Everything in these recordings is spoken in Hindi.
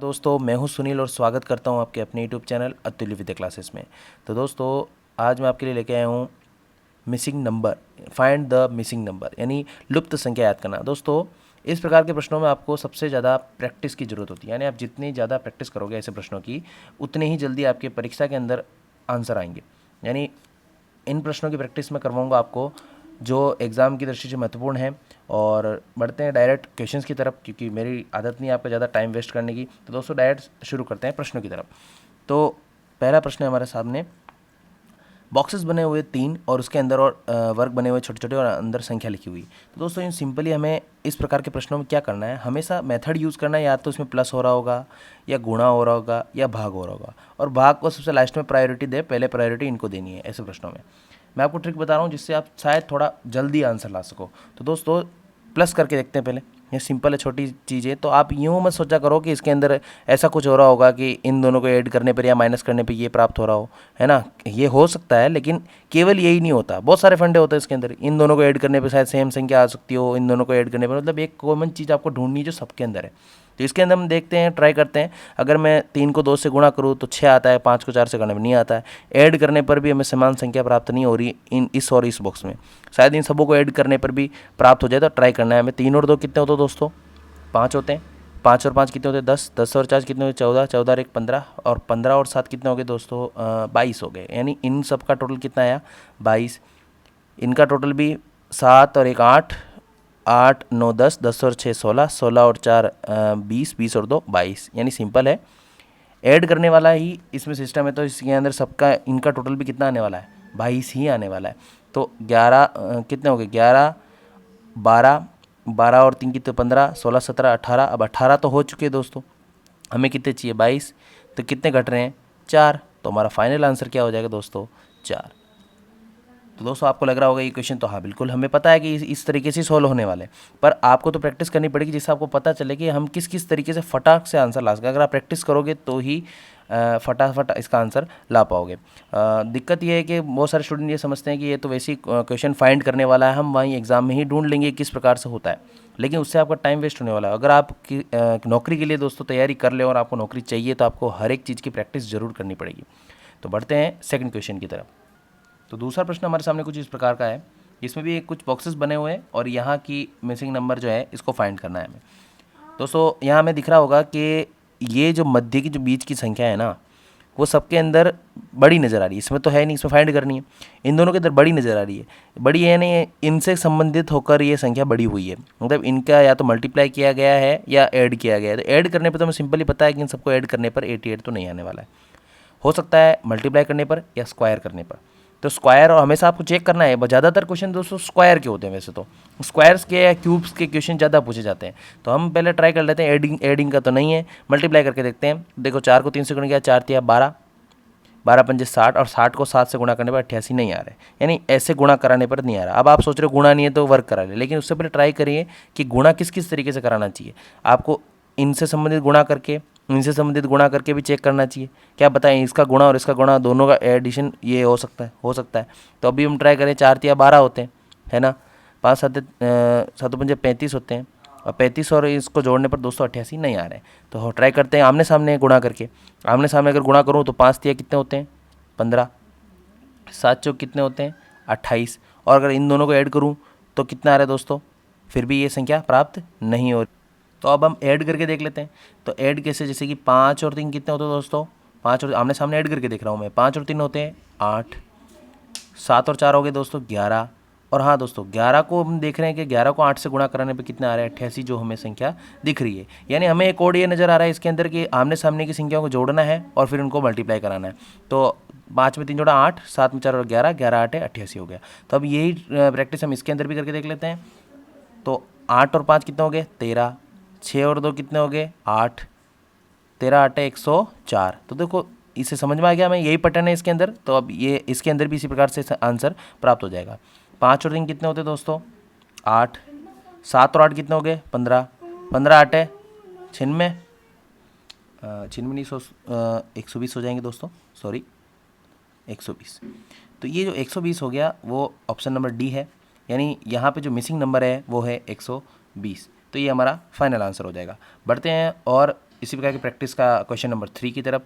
दोस्तों, मैं हूं सुनील और स्वागत करता हूं आपके अपने यूट्यूब चैनल अतुल्य विद्या क्लासेस में। तो दोस्तों, आज मैं आपके लिए लेके आया हूं missing number, find the missing number यानी लुप्त संख्या याद करना। दोस्तों, इस प्रकार के प्रश्नों में आपको सबसे ज़्यादा प्रैक्टिस की ज़रूरत होती है। यानी आप जितनी ज़्यादा प्रैक्टिस करोगे ऐसे प्रश्नों की, उतने ही जल्दी आपके परीक्षा के अंदर आंसर आएंगे। यानी इन प्रश्नों की प्रैक्टिस मैं करवाऊंगा आपको, जो एग्ज़ाम की दृष्टि से महत्वपूर्ण है। और बढ़ते हैं डायरेक्ट क्वेश्चंस की तरफ, क्योंकि मेरी आदत नहीं है आपका ज़्यादा टाइम वेस्ट करने की। तो दोस्तों, डायरेक्ट शुरू करते हैं प्रश्नों की तरफ। तो पहला प्रश्न है हमारे सामने, बॉक्सेस बने हुए 3 और उसके अंदर और वर्ग बने हुए छोटे छोटे और अंदर संख्या लिखी हुई। तो दोस्तों, इन सिंपली हमें इस प्रकार के प्रश्नों में क्या करना है, हमेशा मेथड यूज़ करना है। या तो इसमें प्लस हो रहा होगा, या गुणा हो रहा होगा, या भाग हो रहा होगा। और भाग को सबसे लास्ट में प्रायोरिटी दे, पहले प्रायोरिटी इनको देनी है ऐसे प्रश्नों में। मैं आपको ट्रिक बता रहा हूँ जिससे आप शायद थोड़ा जल्दी आंसर ला सको। तो दोस्तों, प्लस करके देखते हैं पहले। ये सिंपल है, छोटी चीज़ है। तो आप यूँ मत सोचा करो कि इसके अंदर ऐसा कुछ हो रहा होगा कि इन दोनों को ऐड करने पर या माइनस करने पर ये प्राप्त हो रहा हो, है ना। ये हो सकता है, लेकिन केवल यही नहीं होता, बहुत सारे फंडे होते हैं इसके अंदर। इन दोनों को ऐड करने पर शायद सेम संख्या आ सकती हो, इन दोनों को ऐड करने पर, मतलब एक कॉमन चीज़ आपको ढूंढनी है जो सबके अंदर है। तो इसके अंदर हम देखते हैं, ट्राई करते हैं। अगर मैं 3 को 2 से गुणा करूँ तो 6 आता है, 5 को 4 से करने में नहीं आता है। ऐड करने पर भी हमें समान संख्या प्राप्त नहीं हो रही इन इस और इस बॉक्स में। शायद इन सबों को ऐड करने पर भी प्राप्त हो जाए, तो ट्राई करना है हमें। 3 और 2 कितने होते हैं दोस्तों? 5 होते हैं। 5 और 5 कितने होते हैं? 10। 10 और 4 कितने होते हैं? 14। 14 और 1 15। और 15 और 7 कितने हो गए दोस्तों? 22 हो गए। यानी इन सब का टोटल कितना आया? 22। इनका टोटल भी 7 और 1 8, 8 9 10, 10 और 6 16, 16 और 4 20, 20 और 2 22। यानी सिंपल है, ऐड करने वाला ही इसमें सिस्टम है। तो इसके अंदर सबका इनका टोटल भी कितना आने वाला है? 22 ही आने वाला है। तो 11 कितने हो गए? 11 12, 12 और 3 कितने? 15, 16 17 18। अब 18 तो हो चुके हैं दोस्तों, हमें कितने चाहिए? 22। तो कितने घट रहे हैं? 4। तो हमारा फाइनल आंसर क्या हो जाएगा दोस्तों? 4। तो दोस्तों, आपको लग रहा होगा ये क्वेश्चन तो हाँ बिल्कुल हमें पता है कि इस तरीके से सॉल्व होने वाले हैं। पर आपको तो प्रैक्टिस करनी पड़ेगी, जिससे आपको पता चले कि हम किस किस तरीके से फटाक से आंसर ला सकें। अगर आप प्रैक्टिस करोगे तो ही फटाफट इसका आंसर ला पाओगे। दिक्कत ये है कि बहुत सारे स्टूडेंट ये समझते हैं कि ये तो वैसे ही क्वेश्चन फाइंड करने वाला है, हम वहीं एग्जाम में ही ढूंढ लेंगे किस प्रकार से होता है। लेकिन उससे आपका टाइम वेस्ट होने वाला है। अगर आप नौकरी के लिए दोस्तों तैयारी कर ले और आपको नौकरी चाहिए, तो आपको हर एक चीज़ की प्रैक्टिस ज़रूर करनी पड़ेगी। तो बढ़ते हैं सेकंड क्वेश्चन की तरफ। तो दूसरा प्रश्न हमारे सामने कुछ इस प्रकार का है। इसमें भी कुछ बॉक्सेस बने हुए हैं और यहाँ की मिसिंग नंबर जो है इसको फाइंड करना है हमें। दोस्तों, यहाँ हमें दिख रहा होगा कि ये जो मध्य की जो बीच की संख्या है ना, वो सबके अंदर बड़ी नज़र आ रही है। इसमें तो है नहीं, इसमें फाइंड करनी है। इन दोनों के अंदर बड़ी नज़र आ रही है। बड़ी है नहीं, इनसे संबंधित होकर ये संख्या बड़ी हुई है। मतलब इनका या तो मल्टीप्लाई किया गया है या ऐड किया गया है। तो ऐड करने पर तो हमें सिंपली पता है कि इन सबको ऐड करने पर 88 तो नहीं आने वाला है। हो सकता है मल्टीप्लाई करने पर या स्क्वायर करने पर। तो स्क्वायर, और हमेशा आपको चेक करना है, ज़्यादातर क्वेश्चन दोस्तों स्क्वायर के होते हैं। वैसे तो स्क्वायर्स के या क्यूब्स के क्वेश्चन ज़्यादा पूछे जाते हैं। तो हम पहले ट्राई कर लेते हैं, एडिंग का तो नहीं है, मल्टीप्लाई करके देखते हैं। देखो, 4 को 3 से गुणा किया, 4 तिया 12, 12 पंजे 60, और 60 को 7 से गुणा करने पर 88 नहीं आ रहा है। यानी ऐसे गुणा कराने पर नहीं आ रहा। अब आप सोच रहे हो गुणा नहीं है तो वर्ग करा ले, लेकिन उससे पहले ट्राई करिए कि गुणा किस किस तरीके से कराना चाहिए। आपको इनसे संबंधित गुणा करके, इनसे संबंधित गुणा करके भी चेक करना चाहिए। क्या बताएं, इसका गुणा और इसका गुणा दोनों का एडिशन ये हो सकता है, हो सकता है। तो अभी हम ट्राई करें, 4 तिया 12 होते हैं, है ना। 5 7 7 पंजे 35 होते हैं, और 35 और इसको जोड़ने पर 288 नहीं आ रहे हैं। तो ट्राई करते हैं आमने सामने गुणा करके। आमने सामने अगर गुणा करूँ तो 5 तिया कितने होते हैं? 15। 7 चौक कितने होते हैं? 28। और अगर इन दोनों को ऐड करूँ तो कितना आ रहा है दोस्तों? फिर भी ये संख्या प्राप्त नहीं हो रही। तो अब हम ऐड करके देख लेते हैं। तो ऐड कैसे? जैसे कि 5 और 3 कितने होते हैं दोस्तों? 5 और आमने सामने ऐड करके देख रहा हूँ मैं। 5 और 3 होते हैं 8। 7 और 4 हो गए दोस्तों 11। और हाँ दोस्तों, 11 को हम देख रहे हैं कि 11 को 8 से गुणा कराने पे कितना आ रहा है? 88 जो हमें संख्या दिख रही है। यानी हमें एक और ये नज़र आ रहा है इसके अंदर कि आमने सामने की संख्याओं को जोड़ना है और फिर उनको मल्टीप्लाई कराना है। तो 5 में 3 जोड़ा 8, 7 में 4 और 11, 11 8 है 88 हो गया। तो अब यही प्रैक्टिस हम इसके अंदर भी करके देख लेते हैं। तो 8 और 5 कितने हो गए? 13। 6 और 2 कितने हो गए? 8। 13 8 104। तो देखो, इसे समझ में आ गया हमें, यही पैटर्न है इसके अंदर। तो अब ये इसके अंदर भी इसी प्रकार से आंसर प्राप्त हो जाएगा। 5 और 3 कितने होते दोस्तों? 8। 7 और 8 कितने हो गए? 15। 15 8 है 96, 96 नहीं, 120 हो जाएंगे दोस्तों, सॉरी 120। तो ये जो 120 हो गया वो ऑप्शन नंबर डी है। यानी यहाँ पे जो मिसिंग नंबर है वो है 120। तो ये हमारा फाइनल आंसर हो जाएगा। बढ़ते हैं और इसी प्रकार की प्रैक्टिस का क्वेश्चन नंबर 3 की तरफ।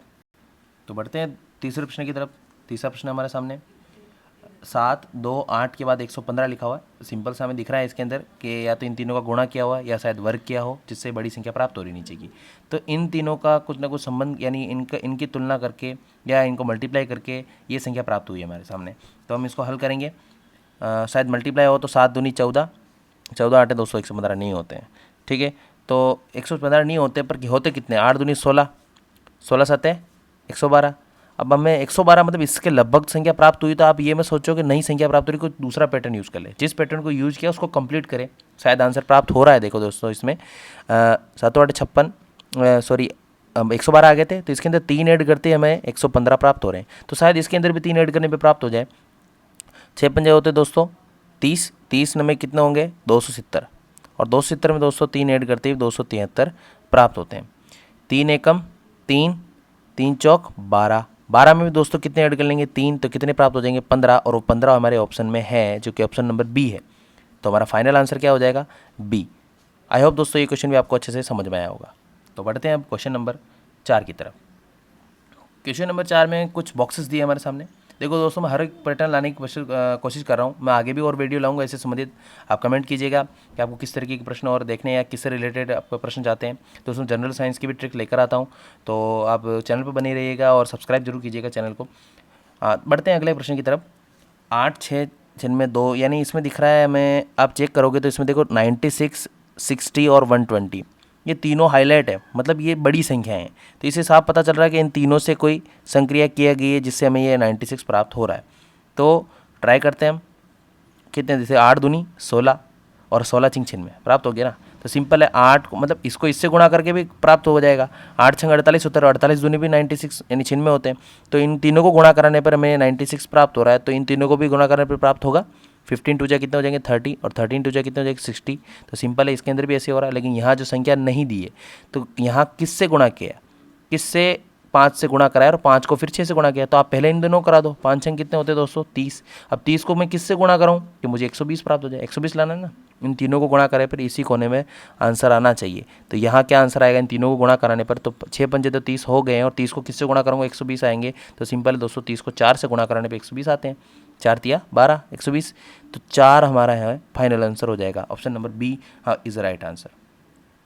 तो बढ़ते हैं तीसरे प्रश्न की तरफ। तीसरा प्रश्न हमारे सामने 7, 2, 8 के बाद 115 लिखा हुआ है। सिंपल सा हमें दिख रहा है इसके अंदर कि या तो इन तीनों का गुणा किया हुआ है या शायद वर्ग किया हो, जिससे बड़ी संख्या प्राप्त हो रही नीचे की। तो इन तीनों का कुछ ना कुछ संबंध, यानी इनकी तुलना करके या इनको मल्टीप्लाई करके ये संख्या प्राप्त हुई है हमारे सामने। तो हम इसको हल करेंगे। शायद मल्टीप्लाई हो तो 7 दूनी 14, 14 8 200, 115 नहीं होते हैं। ठीक है, तो 115 नहीं होते, पर होते कितने? 8 दूनी 16, 16 7 112। अब हमें 112 मतलब इसके लगभग संख्या प्राप्त हुई। तो आप ये मैं सोचो कि नई संख्या प्राप्त हो रही, कोई दूसरा पैटर्न यूज़ कर ले। जिस पैटर्न को यूज़ किया उसको कंप्लीट करें, शायद आंसर प्राप्त हो रहा है। देखो दोस्तों, इसमें 7 8 56, सॉरी 112 आ गए थे, तो इसके अंदर 3 ऐड करते हमें 115 प्राप्त हो रहे हैं। तो शायद इसके अंदर भी 3 ऐड करने पर प्राप्त हो जाए। 6 पंजे होते दोस्तों 30, 30 में कितने होंगे? 270, और 270 में दोस्तों 3 ऐड करते ही 273 प्राप्त होते हैं। 3 एकम 3, 3 चौक 12, 12 में भी दोस्तों कितने ऐड कर लेंगे? 3, तो कितने प्राप्त हो जाएंगे? 15, और वो 15 हमारे ऑप्शन में है, जो कि ऑप्शन नंबर बी है। तो हमारा फाइनल आंसर क्या हो जाएगा? बी। आई होप दोस्तों ये क्वेश्चन भी आपको अच्छे से समझ में आया होगा। तो बढ़ते हैं अब क्वेश्चन नंबर 4 की तरफ। क्वेश्चन नंबर 4 में कुछ बॉक्सेस दिए हमारे सामने। देखो दोस्तों, मैं हर एक पैटर्न लाने की कोशिश कर रहा हूँ। मैं आगे भी और वीडियो लाऊंगा इससे संबंधित। आप कमेंट कीजिएगा कि आपको किस तरीके के प्रश्न और देखने हैं या किससे रिलेटेड आपको प्रश्न चाहते हैं। दोस्तों, जनरल साइंस की भी ट्रिक लेकर आता हूँ, तो आप चैनल पर बने रहिएगा और सब्सक्राइब जरूर कीजिएगा चैनल को। बढ़ते हैं अगले प्रश्न की तरफ। 8 6 जिनमें 2, यानी इसमें दिख रहा है हमें, आप चेक करोगे तो इसमें देखो 96, 60 और 120, ये तीनों हाईलाइट है, मतलब ये बड़ी संख्या है। तो इससे साफ पता चल रहा है कि इन तीनों से कोई संक्रिया किया गई है, जिससे हमें ये 96 प्राप्त हो रहा है। तो ट्राई करते हैं हम। कितने? जैसे 8 दूनी 16 और 16 छिंग 96 प्राप्त हो गया ना। तो सिंपल है, 8 मतलब इसको इससे गुणा करके भी प्राप्त हो जाएगा। 8 छंग 48 होता है, 48 दूनी भी 96 यानी 96 होते हैं। तो इन तीनों को गुणा कराने पर हमें 96 प्राप्त हो रहा है। तो इन तीनों को भी गुणा करने पर प्राप्त होगा। 15 टू जा कितने हो जाएंगे? 30, और 13 टू जा कितने हो जाएंगे? 60। तो सिंपल है, इसके अंदर भी ऐसे हो रहा है। लेकिन यहाँ जो संख्या नहीं दी है, तो यहाँ किससे गुणा किया? किससे? 5 से गुणा कराया और 5 को फिर 6 से गुणा किया। तो आप पहले इन दोनों करा दो। 5 छंग कितने होते हैं दोस्तों? 30। अब 30 को मैं किससे गुणा कराऊँ कि मुझे 120 प्राप्त हो जाए? 120 लाना है ना। इन तीनों को गुणा करे फिर इसी कोने में आंसर आना चाहिए। तो यहाँ क्या आंसर आएगा इन तीनों को गुणा कराने पर? तो 6 पंजे तो 30 हो गए हैं, और 30 को किससे गुणा करूँगा? 120 आएंगे। तो सिंपल है दोस्तों, 30 को 4 से गुणा कराने पर 120 आते हैं। 4 तिया 12, 120। तो 4 हमारा है फाइनल आंसर हो जाएगा। Option number B is the right answer.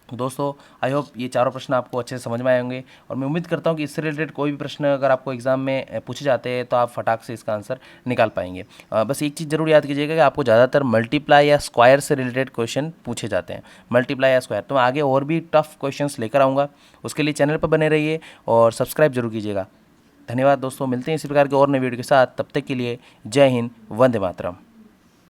दोस्तों, आई होप ये चारों प्रश्न आपको अच्छे से समझ में आए होंगे, और मैं उम्मीद करता हूँ कि इससे रिलेटेड कोई भी प्रश्न अगर आपको एग्जाम में पूछे जाते हैं तो आप फटाक से इसका आंसर निकाल पाएंगे। बस एक चीज़ जरूर याद कीजिएगा कि आपको ज़्यादातर मल्टीप्लाई या स्क्वायर से रिलेटेड क्वेश्चन पूछे जाते हैं। मल्टीप्लाई या स्क्वायर। तो मैं आगे और भी टफ क्वेश्चंस लेकर आऊँगा, उसके लिए चैनल पर बने रहिए और सब्सक्राइब जरूर कीजिएगा। धन्यवाद दोस्तों, मिलते हैं इसी प्रकार के और नए वीडियो के साथ। तब तक के लिए जय हिंद, वंदे मातरम।